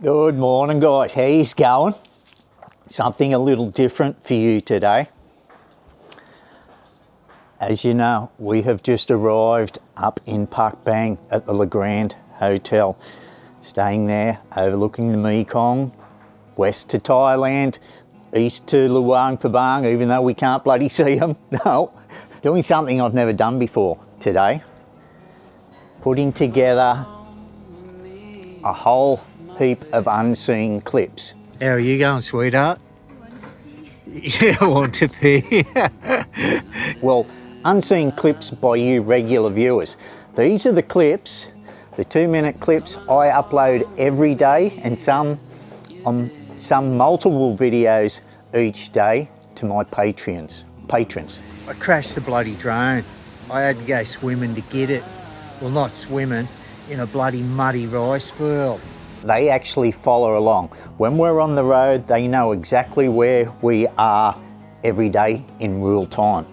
Good morning, guys. How's going? Something a little different for you today. As you know, we have just arrived up in Parkbang at the Le Grand Hotel, staying there overlooking the Mekong, west to Thailand, east to Luang Prabang, even though we can't bloody see them. No, doing something I've never done before today. Putting together a whole heap of unseen clips. How are you going, sweetheart? Yeah, I want to pee. Well, unseen clips by you regular viewers. These are the clips, the 2-minute clips I upload every day, and some multiple videos each day to my patrons. I crashed the bloody drone. I had to go swimming to get it. Well, not swimming, in a bloody muddy rice swirl. They actually follow along. When we're on the road, they know exactly where we are every day in real time.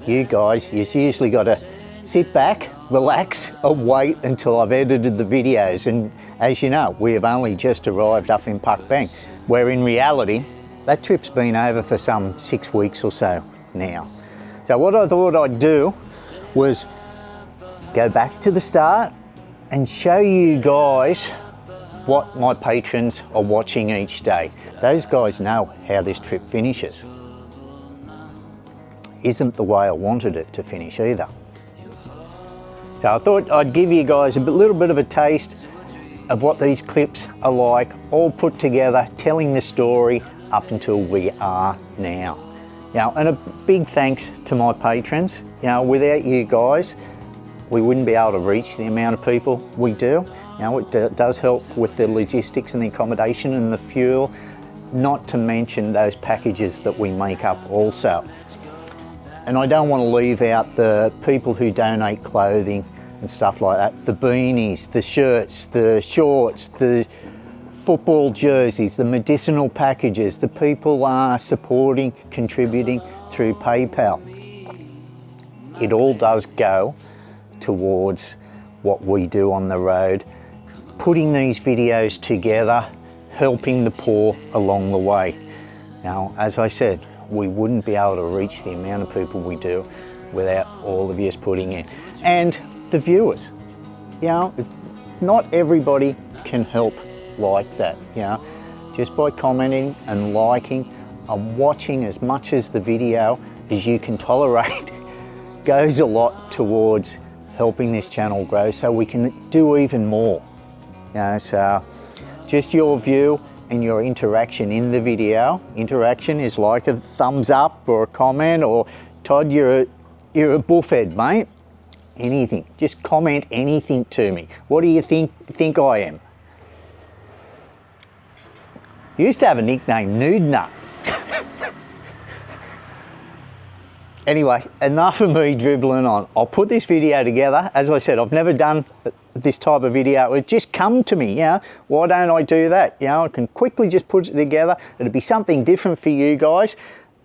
You guys, you've usually got to sit back, relax, and wait until I've edited the videos. And as you know, we have only just arrived up in Parkbang, where in reality, that trip's been over for some 6 weeks or so now. So what I thought I'd do was go back to the start and show you guys what my patrons are watching each day. Those guys know how this trip finishes. Isn't the way I wanted it to finish either. So I thought I'd give you guys a little bit of a taste of what these clips are like, all put together, telling the story up until we are now. And a big thanks to my patrons. Without you guys, we wouldn't be able to reach the amount of people we do. It does help with the logistics and the accommodation and the fuel, not to mention those packages that we make up also. And I don't want to leave out the people who donate clothing and stuff like that. The beanies, the shirts, the shorts, the football jerseys, the medicinal packages. The people are supporting, contributing through PayPal. It all does go towards what we do on the road, putting these videos together, helping the poor along the way. Now, as I said, we wouldn't be able to reach the amount of people we do without all of you putting in. And the viewers, not everybody can help like that, just by commenting and liking and watching as much as the video as you can tolerate goes a lot towards helping this channel grow so we can do even more. So just your view and your interaction in the video. Interaction is like a thumbs up or a comment, or Todd, you're a buffhead, mate. Anything, just comment anything to me. What do you think I am? You used to have a nickname, Nude Nut. Anyway, enough of me dribbling on. I'll put this video together. As I said, I've never done this type of video. It just come to me, Why don't I do that? I can quickly just put it together. It'll be something different for you guys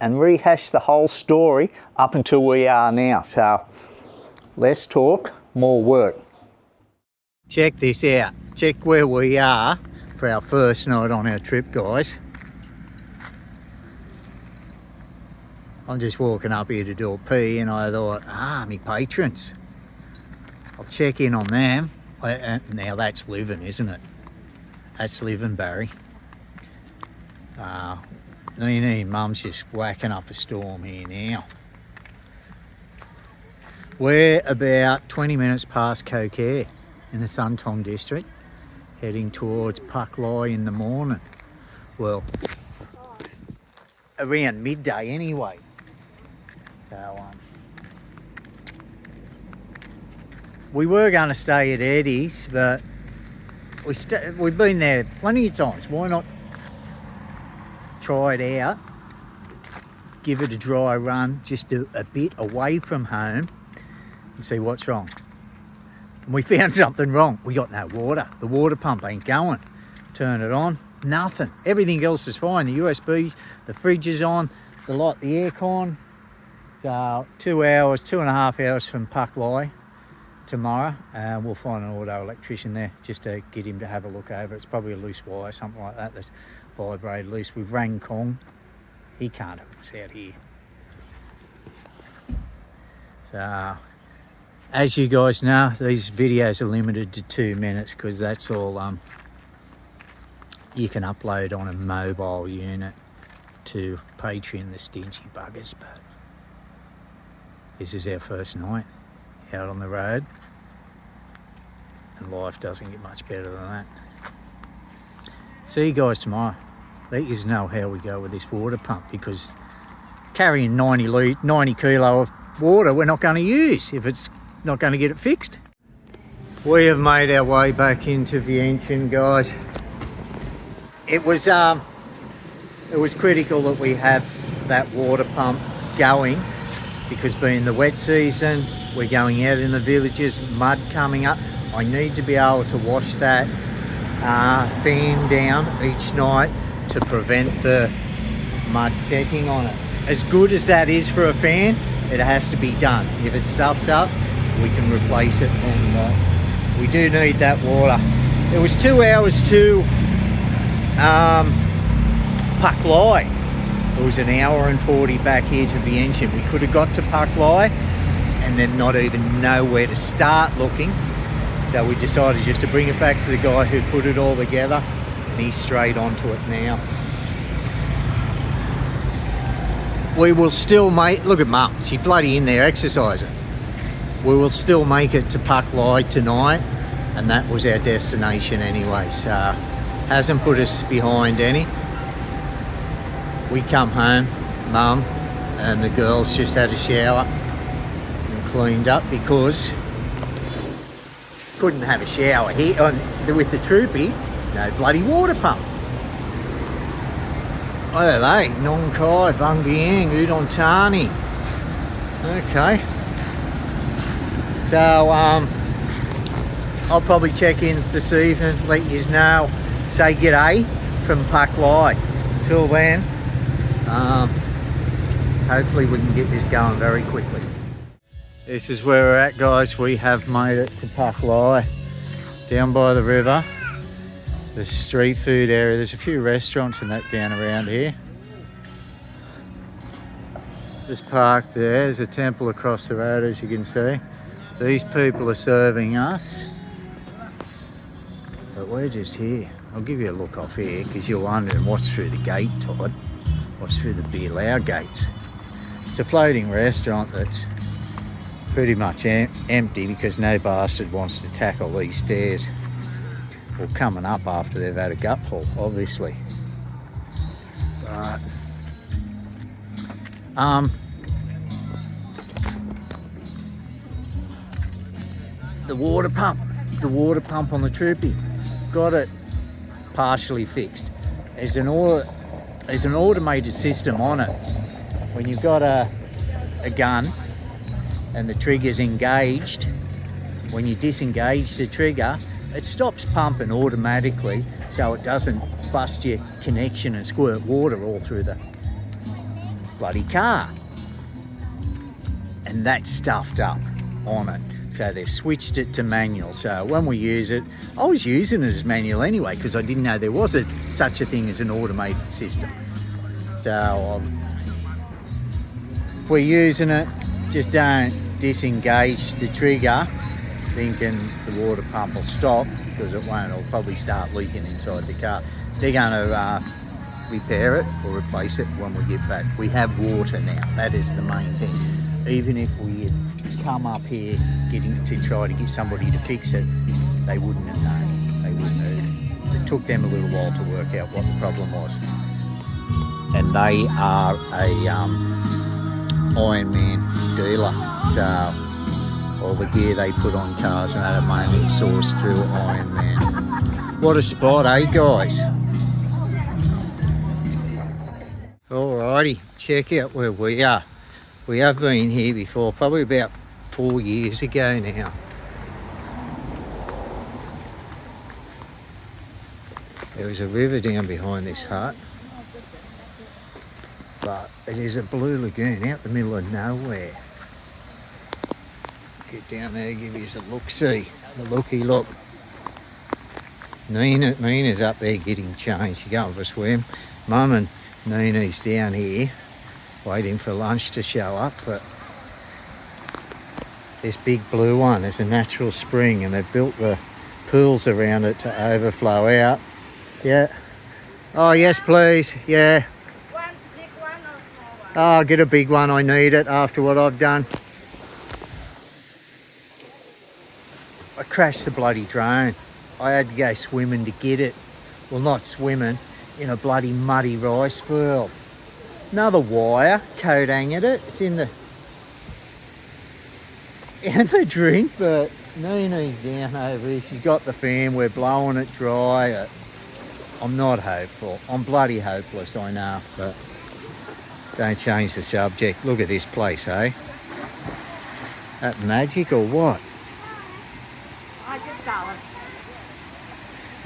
and rehash the whole story up until we are now. So less talk, more work. Check this out. Check where we are for our first night on our trip, guys. I'm just walking up here to do a pee, and I thought, me patrons. I'll check in on them. Now that's living, isn't it? That's living, Barry. Neenee, Mum's just whacking up a storm here now. We're about 20 minutes past Koh Care in the Santong district, heading towards Pak Lai in the morning. Well, around midday anyway. So, we were going to stay at Eddie's, but we've been there plenty of times. Why not try it out, give it a dry run, just a bit away from home, and see what's wrong. And we found something wrong. We got no water. The water pump ain't going. Turn it on, nothing. Everything else is fine. The USB, the fridge is on, the light, the aircon. So 2.5 hours from Pak Lai. tomorrow. We'll find an auto electrician there just to get him to have a look over. It's probably a loose wire, something like that, that's vibrated loose. We've rang Kong. He can't help us out here. So, as you guys know, these videos are limited to 2 minutes because that's all you can upload on a mobile unit to Patron, the stingy buggers. But this is our first night out on the road, and life doesn't get much better than that. See you guys tomorrow. Let you know how we go with this water pump, because carrying 90 kilo of water we're not going to use if it's not going to get it fixed. We have made our way back into Vientiane, guys. It was critical that we have that water pump going, because being the wet season, we're going out in the villages, mud coming up. I need to be able to wash that fan down each night to prevent the mud setting on it. As good as that is for a fan, it has to be done. If it stuffs up, we can replace it, and we do need that water. It was 2 hours to Parkbang. It was 1 hour and 40 back here to Vientiane. We could have got to Parkbang and then not even know where to start looking. So we decided just to bring it back to the guy who put it all together, and he's straight onto it now. We will still make, look at Mum, she's bloody in there exercising. We will still make it to Parkbang tonight, and that was our destination anyway, so hasn't put us behind any. We come home, Mum and the girls just had a shower and cleaned up, because couldn't have a shower here with the troopy, no bloody water pump. What are they? Nong Kai, Bung Biang, Udon Tani. Okay. So I'll probably check in this evening, let you know, say g'day from Parkbang. Until then, hopefully we can get this going very quickly. This is where we're at, guys. We have made it to Parkbang, down by the river. The street food area. There's a few restaurants and that down around here. Just parked there. There's a temple across the road, as you can see. These people are serving us, but we're just here. I'll give you a look off here, because you're wondering what's through the gate, Todd. What's through the P.D.R gates? It's a floating restaurant that's pretty much empty, because no bastard wants to tackle these stairs. Or coming up after they've had a gutful, obviously. But the water pump on the troopy, got it partially fixed. There's an automated system on it. When you've got a gun and the trigger's engaged, when you disengage the trigger, it stops pumping automatically, so it doesn't bust your connection and squirt water all through the bloody car. And that's stuffed up on it. So they've switched it to manual. So when we use it, I was using it as manual anyway, because I didn't know there was such a thing as an automated system. So if we're using it, just don't disengage the trigger thinking the water pump will stop, because it won't. It'll probably start leaking inside the car. They're going to repair it or replace it when we get back. We have water now. That is the main thing. Even if we had come up here to try to get somebody to fix it, they wouldn't have known. They wouldn't have. It took them a little while to work out what the problem was. And they are a Ironman dealer, so all the gear they put on cars and that are mainly sourced through Ironman. What a spot, eh, guys? Alrighty, check out where we are. We have been here before, probably about 4 years ago now. There was a river down behind this hut, but it is a blue lagoon out the middle of nowhere. get down there, give you a look-see. A looky-look. Neenee's up there getting changed. She's going for a swim. Mum and Neenee's down here waiting for lunch to show up, but this big blue one is a natural spring and they've built the pools around it to overflow out. Yeah. Oh, yes, please. Yeah. One big one or small one? Oh, I'll get a big one. I need it after what I've done. I crashed the bloody drone. I had to go swimming to get it. Well, not swimming, in a bloody muddy rice field. Another wire coat hanging it. It's in the drink, but Neenee's down over here. She's got the fan. We're blowing it dry. I'm not hopeful. I'm bloody hopeless, I know, but don't change the subject. Look at this place, eh? That magic or what? I just got it.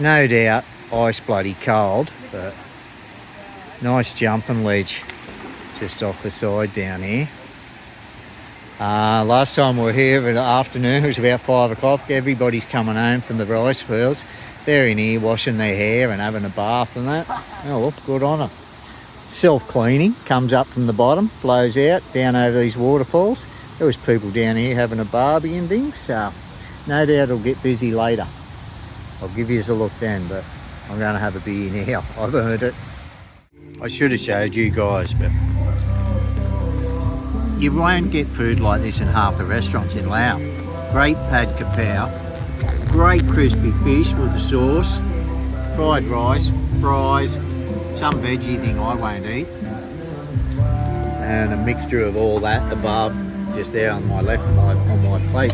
No doubt, ice bloody cold, but nice jumping ledge just off the side down here. Last time we were here in the afternoon, it was about 5 o'clock. Everybody's coming home from the rice fields. They're in here washing their hair and having a bath and that. Oh, well, good on them. Self-cleaning, comes up from the bottom, flows out, down over these waterfalls. There was people down here having a barbie and things, so no doubt it'll get busy later. I'll give you a look then, but I'm going to have a beer now. I've earned it. I should have showed you guys, but you won't get food like this in half the restaurants in Laos. Great pad kapow, great crispy fish with the sauce, fried rice, fries, some veggie thing I won't eat, and a mixture of all that above, just there on my left, on my plate.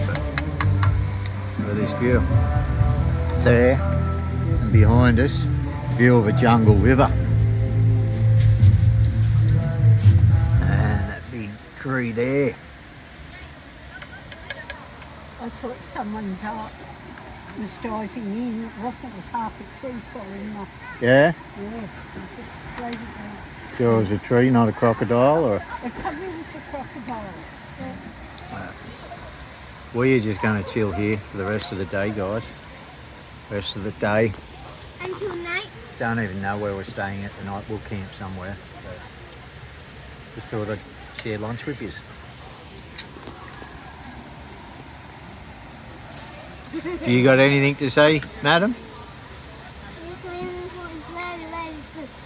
Look at this view. There, and behind us, view of a jungle river. And that big tree there. I thought someone was diving in. It wasn't. It was half a tree falling off. Yeah? Yeah. Just straight at that. So it was a tree, not a crocodile, or? It probably was a crocodile. Yeah. We're just going to chill here for the rest of the day, guys. Rest of the day. Until night? Don't even know where we're staying at tonight. We'll camp somewhere. But just thought I'd share lunch with you. You got anything to say, madam?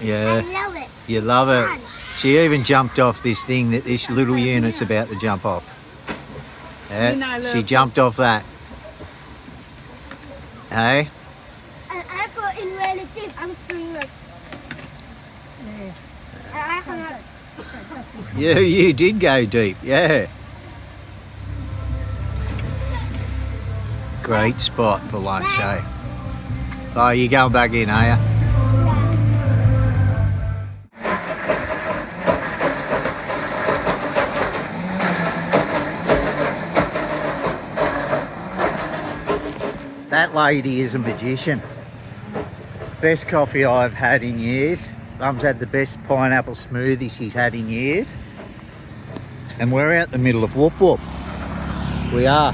Yeah. I love it. You love it. She even jumped off this thing that this little unit's about to jump off. Yeah, she jumped off that. Hey? And I got in really deep. I'm feeling like... Yeah, you did go deep, yeah. Great spot for lunch, eh? Oh, you going back in, are you? That lady is a magician. Best coffee I've had in years. Mum's had the best pineapple smoothie she's had in years. And we're out the middle of Whoop Whoop. We are.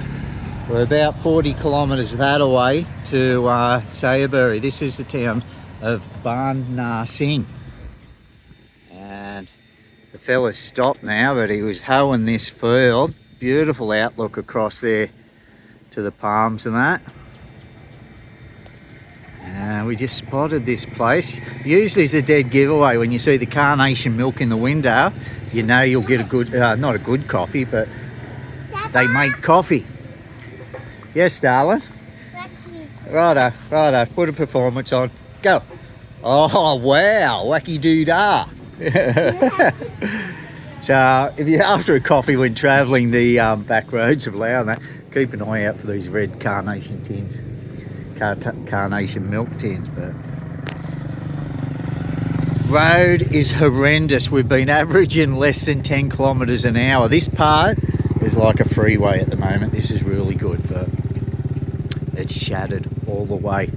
We're about 40 kilometres that away to Sbury. This is the town of Ban Na Sing. And the fella's stopped now, but he was hoeing this field. Beautiful outlook across there to the palms and that. We just spotted this place. Usually it's a dead giveaway. When you see the carnation milk in the window, you know you'll get a good, not a good coffee, but they make coffee. Yes, darling? That's me. Righto, righto. Put a performance on. Go. Oh, wow. Wacky doo-dah. So, if you're after a coffee when travelling the back roads of Laos, keep an eye out for these red carnation tins. Carnation milk tins, but road is horrendous. We've been averaging less than 10 kilometres an hour. This part is like a freeway at the moment. This is really good, but it's shattered all the way.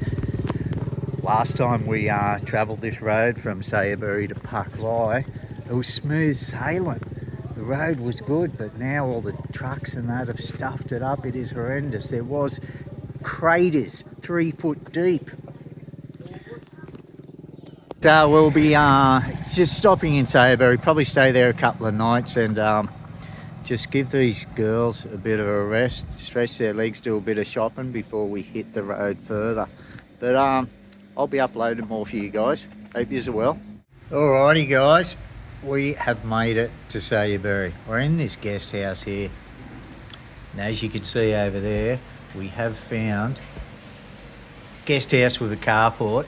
Last time we travelled this road from Sbury to Parkbang, it was smooth sailing. The road was good, but now all the trucks and that have stuffed it up. It is horrendous. There was craters 3 foot deep. So we'll be just stopping in Sbury, probably stay there a couple of nights and just give these girls a bit of a rest, stretch their legs, do a bit of shopping before we hit the road further. But I'll be uploading more for you guys. Hope you are well. Alrighty guys, we have made it to Sbury. We're in this guest house here. And as you can see over there, we have found guest house with a carport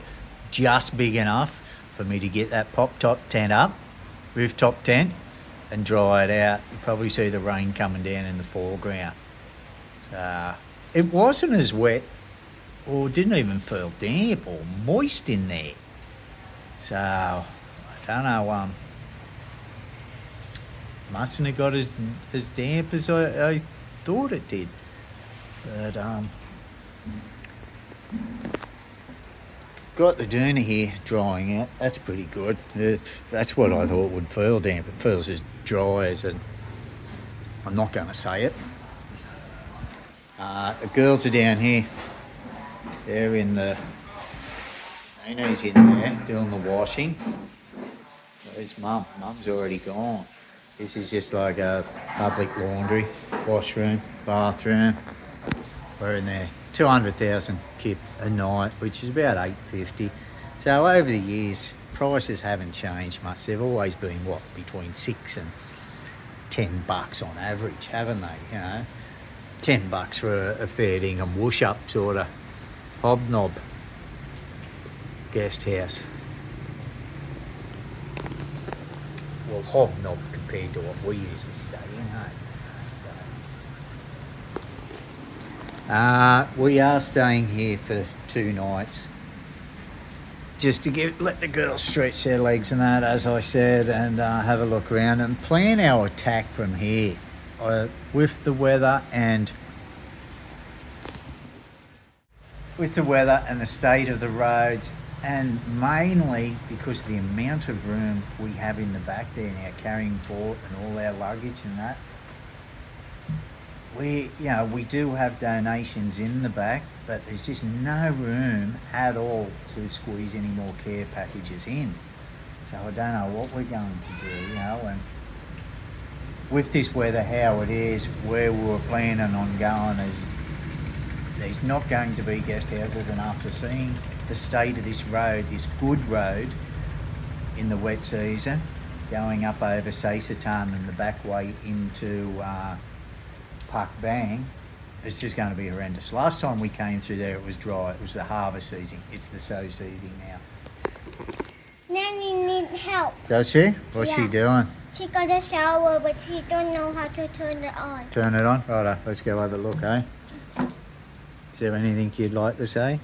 just big enough for me to get that pop-top tent up, rooftop tent, and dry it out. You probably see the rain coming down in the foreground. So it wasn't as wet, or didn't even feel damp or moist in there. So I don't know, mustn't have got as damp as I thought it did. But got the doona here drying out. That's pretty good. That's what I thought would feel damp. It feels as dry as it. I'm not going to say it. The girls are down here. They're in the. Neenee's in there doing the washing. Where's Mum? Mum's already gone. This is just like a public laundry, washroom, bathroom. We're in there. 200,000 kip a night, which is about $850. So over the years, prices haven't changed much. They've always been what, between $6 and $10 on average, haven't they? You know, $10 for a fair dingham wash-up sort of hobnob guest house. Well, hobnob compared to what we usually stay in, hey? We are staying here for 2 nights, just to let the girls stretch their legs and that, as I said, and have a look around and plan our attack from here with the weather and the state of the roads, and mainly because of the amount of room we have in the back there now, carrying port and all our luggage and that. We do have donations in the back, but there's just no room at all to squeeze any more care packages in. So I don't know what we're going to do, you know, and with this weather how it is, where we were planning on going, there's not going to be guest houses, and after seeing the state of this road, this good road in the wet season, going up over Sightseeing and the back way into Parkbang, it's just going to be horrendous. Last time we came through there, it was dry. It was the harvest season. It's the sow season now. Nanny needs help. Does she? What's she doing? She got a shower, but she don't know how to turn it on. Turn it on? Righto, let's go have a look, eh? Is there anything you'd like to say?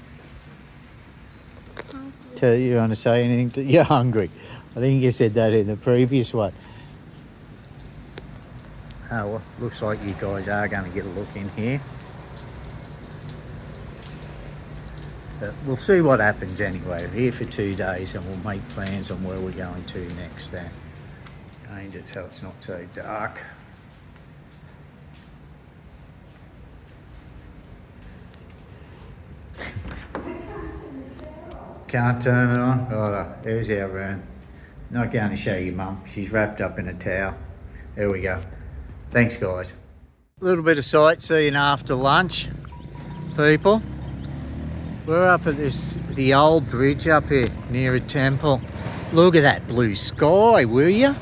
You want to say anything? You're hungry. I think you said that in the previous one. Oh, well, looks like you guys are going to get a look in here. But we'll see what happens anyway. We're here for 2 days and we'll make plans on where we're going to next then. Change it so it's not so dark. Can't turn it on? Righto, there's our room. Not going to show you Mum. She's wrapped up in a towel. There we go. Thanks guys. A little bit of sightseeing after lunch, people. We're up at the old bridge up here near a temple. Look at that blue sky, will you?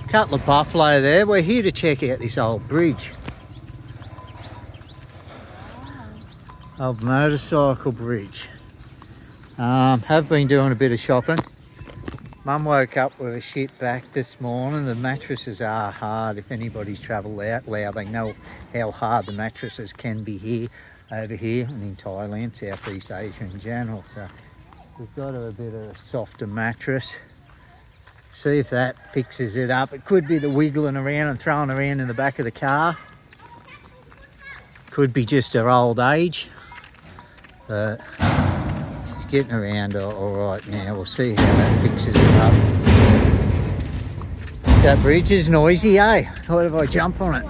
Couple of buffalo there. We're here to check out this old bridge. Old motorcycle bridge. Have been doing a bit of shopping. Mum woke up with a shit back this morning. The mattresses are hard. If anybody's travelled out Laos, they know how hard the mattresses can be here, over here, and in Thailand, Southeast Asia in general. So we've got a bit of a softer mattress. See if that fixes it up. It could be the wiggling around and throwing around in the back of the car. Could be just her old age. But getting around all right now. We'll see how that fixes it up. That bridge is noisy, eh? What if I jump on it?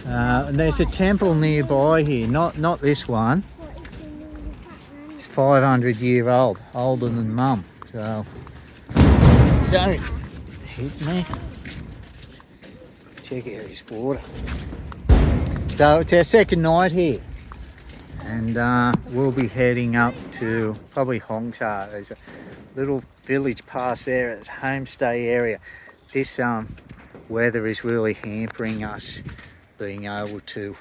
And there's a temple nearby here, not this one. It's 500 year old, older than Mum. So don't hit me. Check out this water. So it's our second night here, and we'll be heading up to probably Hongsa. There's a little village past there. It's a homestay area. This weather is really hampering us being able to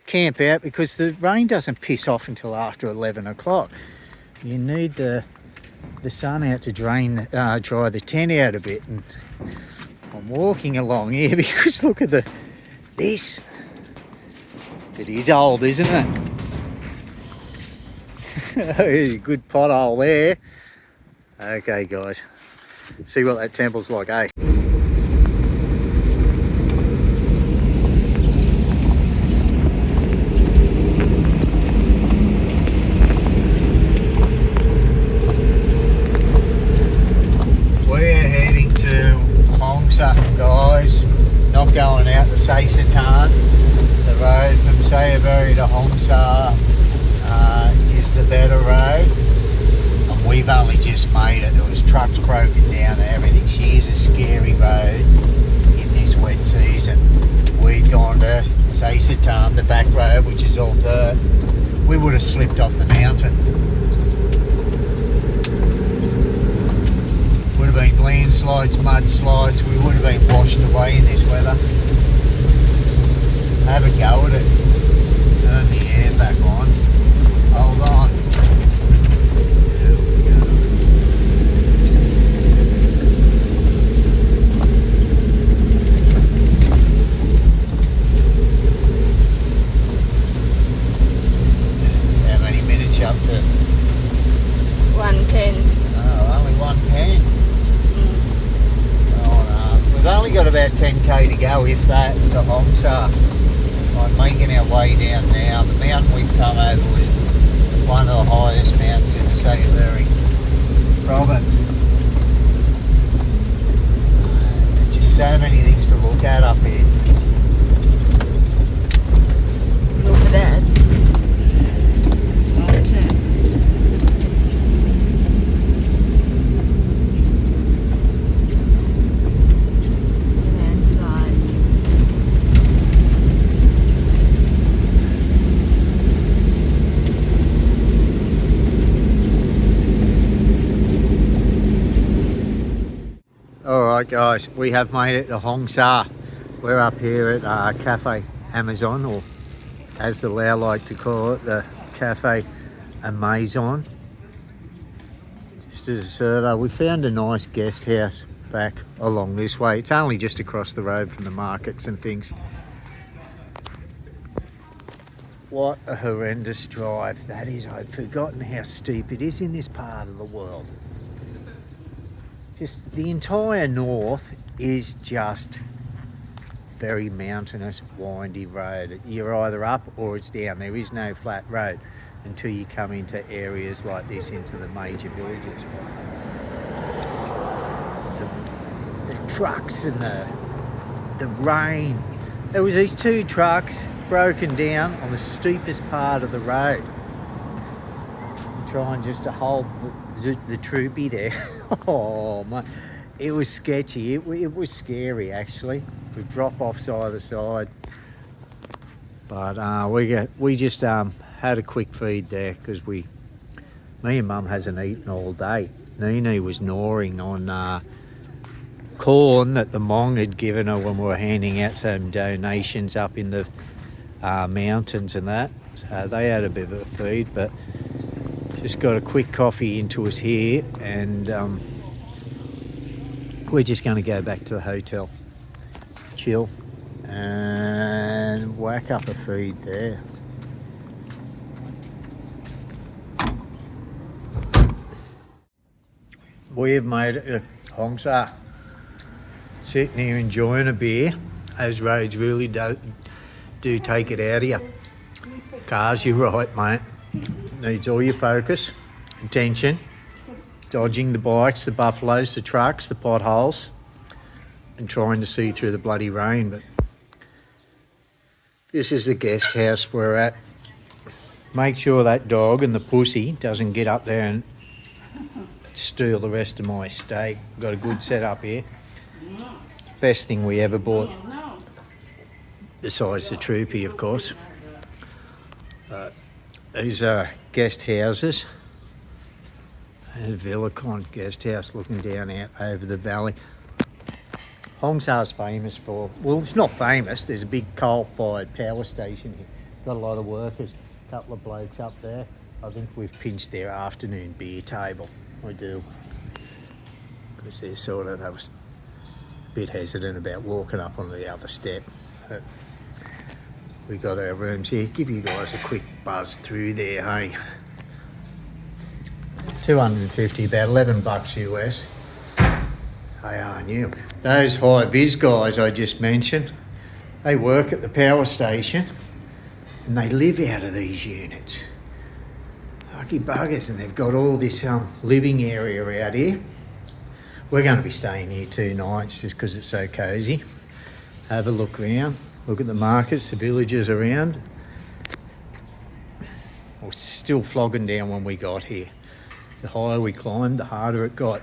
camp out because the rain doesn't piss off until after 11 o'clock. You need the sun out to dry the tent out a bit. And I'm walking along here because look at this. It is old, isn't it? There's a good pothole there. Okay, guys. See what that temple's like, eh? We're heading to Hongsa, guys. Not going out to S.E.Asia. The road from Sbury to Hongsa is the better road, and we've only just made it. There was trucks broken down and everything. She is a scary road in this wet season. We'd gone to S.E.Asia, the back road, which is all dirt. We would have slipped off the mountain. Would have been landslides, mudslides. We would have been washed away in this weather. Have a go at it. Turn the air back on. Hold on. There we go. How many minutes you up to? 110. Oh, only 110. Oh no. We've only got about 10k to go, if that, to Hongsa. I'm making our way down now. The mountain we've come over was one of the highest mountains in the Sbury province. There's just so many things to look at up here. Look at that. Alright guys, we have made it to Hongsa. We're up here at Cafe Amazon, or as the Lao like to call it, the Cafe Amazon. Just as we found a nice guest house back along this way. It's only just across the road from the markets and things. What a horrendous drive that is. I'd forgotten how steep it is in this part of the world. Just the entire north is just very mountainous, windy road. You're either up or it's down. There is no flat road until you come into areas like this, into the major villages. The trucks and the rain. There was these two trucks broken down on the steepest part of the road, trying just to hold the troopy there. Oh my, it was sketchy. It was scary actually. We drop offs either side, but we just had a quick feed there because me and Mum hasn't eaten all day. Neenee was gnawing on corn that the Hmong had given her when we were handing out some donations up in the mountains and that. So they had a bit of a feed, but just got a quick coffee into us here, and we're just going to go back to the hotel, chill, and whack up a feed there. We have made it to Hongsa. Sitting here enjoying a beer. Those roads really do take it out of you. Cars, you're right, mate. Needs all your focus, attention. dodging the bikes, the buffaloes, the trucks, the potholes, and trying to see through the bloody rain. But this is the guest house we're at. Make sure that dog and the pussy doesn't get up there and steal the rest of my estate. We've got a good setup here. Best thing we ever bought, besides the troopy, of course. These are guest houses. There's Villicon guest house looking down out over the valley. Hongsa is famous for, well, it's not famous. There's a big coal-fired power station here. Got a lot of workers, a couple of blokes up there. I think we've pinched their afternoon beer table. We do. Because they're they was a bit hesitant about walking up on the other step. But we got our rooms here. Give you guys a quick buzz through there, hey. 250, about $11 US. They are new. Those high-vis guys I just mentioned, they work at the power station and they live out of these units. Lucky buggers, and they've got all this living area out here. We're going to be staying here 2 nights just because it's so cosy. Have a look around, look at the markets, the villages around. We're still flogging down when we got here. The higher we climbed, the harder it got.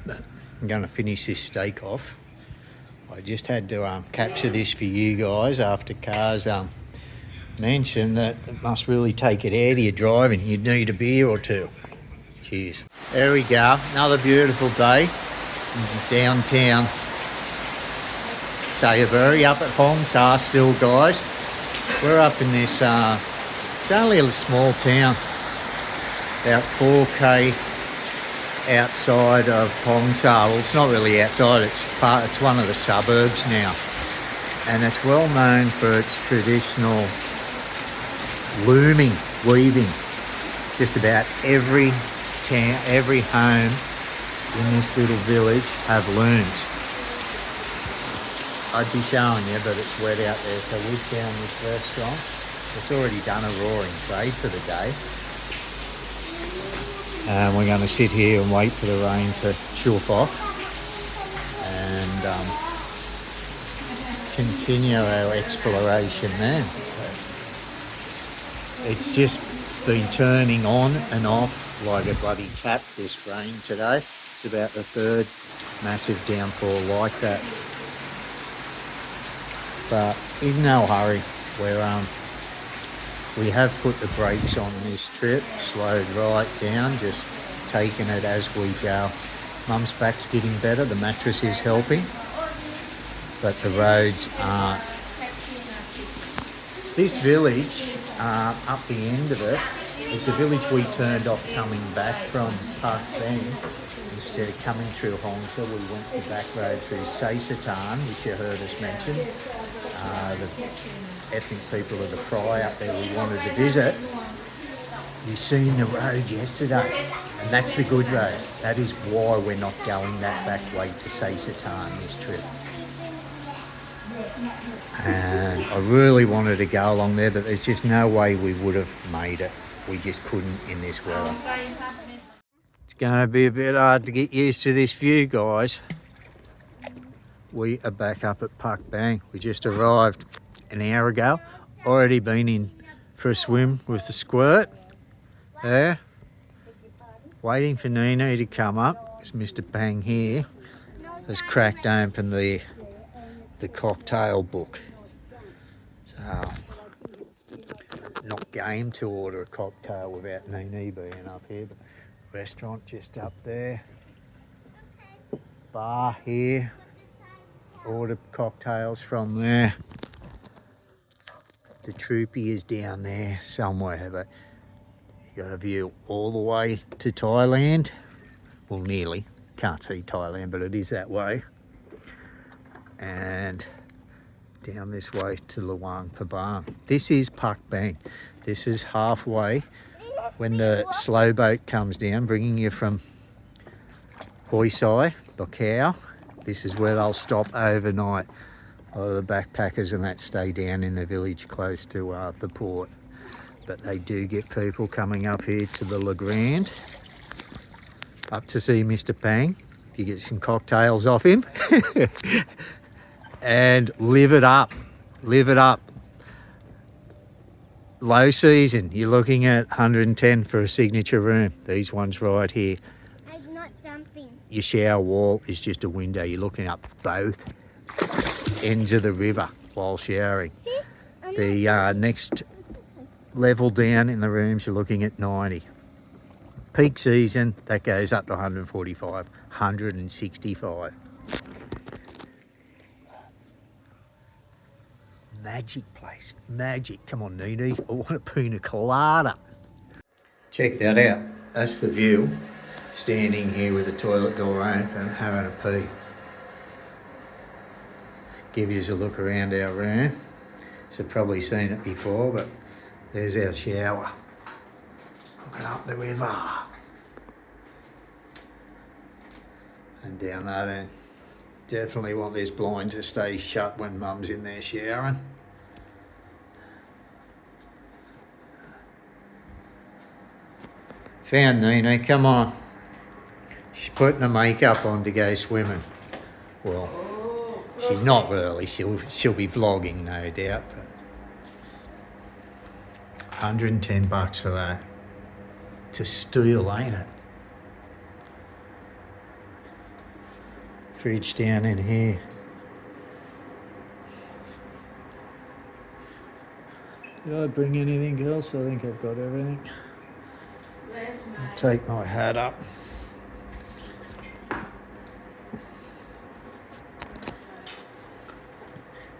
But I'm going to finish this steak off. I just had to capture this for you guys after Car's mentioned that it must really take it out of your driving. You'd need a beer or 2. Cheers. There we go, another beautiful day in downtown Sbury, up at Hongsa still, guys. We're up in this, it's only a small town, about 4k outside of Hongsa. Well, it's not really outside, it's one of the suburbs now, and it's well known for its traditional weaving. Just about every town, every home in this little village have looms. I'd be showing you, but it's wet out there, so we've found this restaurant. It's already done a roaring trade for the day. We're going to sit here and wait for the rain to chuff off and continue our exploration then. It's just been turning on and off like a bloody tap, this rain today. It's about the 3rd massive downpour like that. But in no hurry. We have put the brakes on this trip, slowed right down, just taking it as we go. Mum's back's getting better, the mattress is helping, but the roads aren't. This village, up the end of it, is the village we turned off coming back from Parkbang. Instead of coming through Hongsa, we went the back road through Sightseeing, which you heard us mention. The ethnic people of the Fry up there we wanted to visit. You seen the road yesterday, and that's the good road. That is why we're not going that back way to Sightseeing this trip. And I really wanted to go along there, but there's just no way we would have made it. We just couldn't in this weather. It's going to be a bit hard to get used to this view, guys. We are back up at Parkbang. We just arrived an hour ago. Already been in for a swim with the squirt. There. Waiting for Neenee to come up. It's Mr. Bang here has cracked open the cocktail book. So, not game to order a cocktail without Neenee being up here, but restaurant just up there. Bar here. Order cocktails from there. The troopy is down there somewhere, but you got a view all the way to Thailand. Well, nearly. Can't see Thailand, but it is that way. And down this way to Luang Prabang. This is Parkbang. This is halfway when the slow boat comes down, bringing you from Hoi Sai, Bokau. This is where they'll stop overnight. A lot of the backpackers and that stay down in the village close to the port. But they do get people coming up here to the Le Grand. up to see Mr. Pang. You get some cocktails off him. And live it up. Live it up. Low season, you're looking at 110 for a signature room. These ones right here. I'm not jumping. Your shower wall is just a window. You're looking up both ends of the river while showering. See? The next level down in the rooms, you're looking at 90. Peak season, that goes up to 145, 165. Magic place, magic. Come on, Neenee, I want a pina colada. Check that out. That's the view. Standing here with the toilet door open, having a pee. Give you a look around our room. You've probably seen it before, but there's our shower. Looking up the river. And down that end. Definitely want this blind to stay shut when Mum's in there showering. Found Neenee, come on. She's putting her makeup on to go swimming. Well, she's not really. She'll be vlogging, no doubt. But 110 bucks for that. To steal, ain't it? Fridge down in here. Did I bring anything else? I think I've got everything. I'll take my hat up.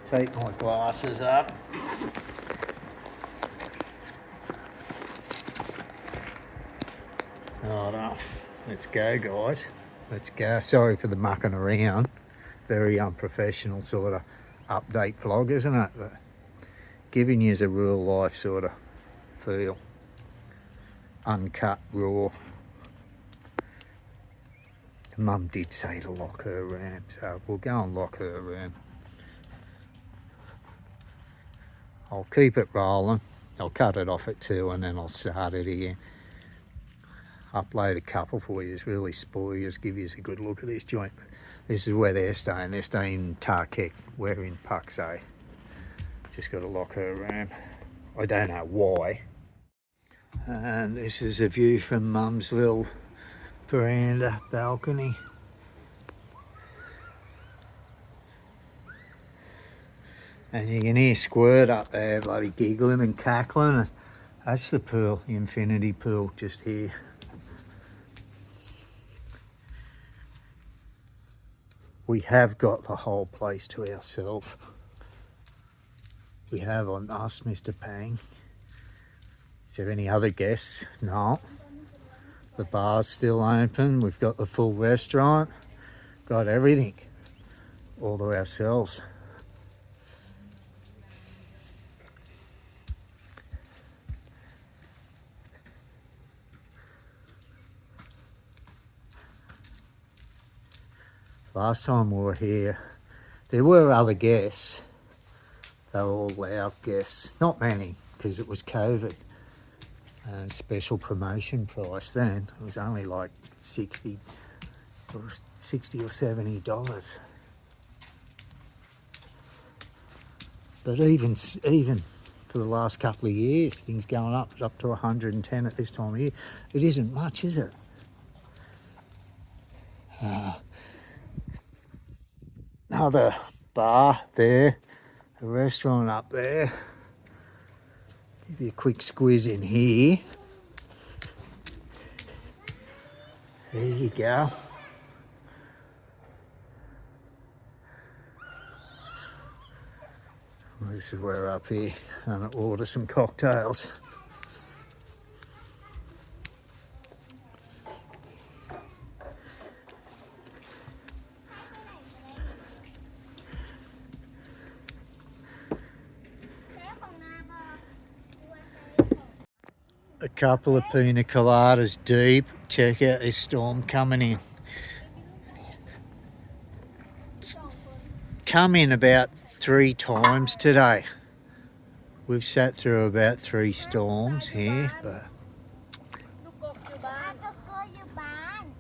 Take my glasses up. Right, let's go, guys. Let's go. Sorry for the mucking around. Very unprofessional sort of update vlog, isn't it? But giving you a real life sort of feel. Uncut, raw. Mum did say to lock her room, so we'll go and lock her room. I'll keep it rolling. I'll cut it off at 2 and then I'll start it again. Upload a couple for you, really spoil you, give you a good look at this joint. This is where they're staying. They're staying in Tarkek. We're in Parkbang. Just got to lock her room. I don't know why. And this is a view from Mum's little veranda balcony. And you can hear Squirt up there bloody giggling and cackling. That's the pool, the infinity pool just here. We have got the whole place to ourselves. We have on us, Mr. Pang. Is there any other guests? No. The bar's still open. We've got the full restaurant. Got everything all to ourselves. Last time we were here, there were other guests. They were all loud guests. Not many, because it was COVID. Special promotion price then. It was only like $60 or $70. But even for the last couple of years, things going up to 110 at this time of year. It isn't much, is it? Another bar there, a restaurant up there. Give you a quick squeeze in here. There you go. This is where we're up here and order some cocktails. A couple of pina coladas deep. Check out this storm coming in. It's come in about 3 times today. We've sat through about 3 storms here, but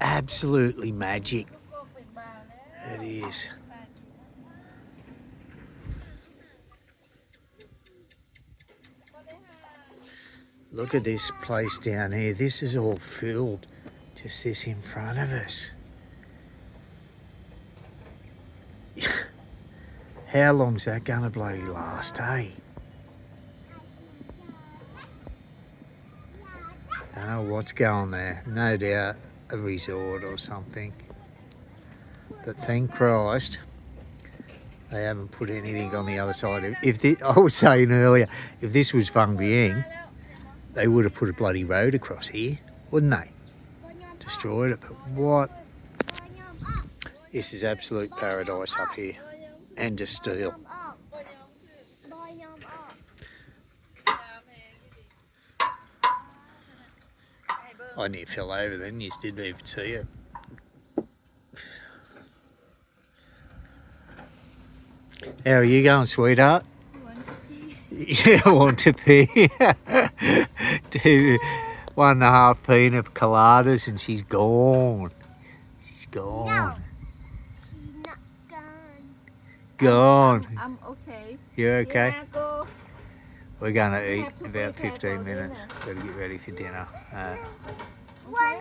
absolutely magic. It is. Look at this place down here. This is all filled. Just this in front of us. How long's that gonna bloody last, eh? Don't know what's going there. No doubt a resort or something. But thank Christ they haven't put anything on the other side. I was saying earlier, if this was Vientiane, they would have put a bloody road across here, wouldn't they? Destroyed it, but what? This is absolute paradise up here. And just steel. I nearly fell over then, you didn't even see it. How are you going, sweetheart? Want to pee? Yeah, I want to pee. 1.5 pina coladas and she's gone. She's gone. No, she's not gone. Gone. I'm okay. You're okay? Yeah, go. We're going to We eat have to about prepare 15 for minutes. dinner. Got to get ready for dinner. One.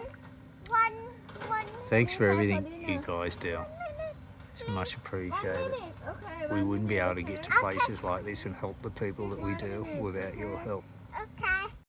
Thanks for everything dinner. you guys do. It's much 1 appreciated. minute. Okay. We 1 wouldn't be minute, able to get to okay. places like this and help the people that we do without your help. Okay.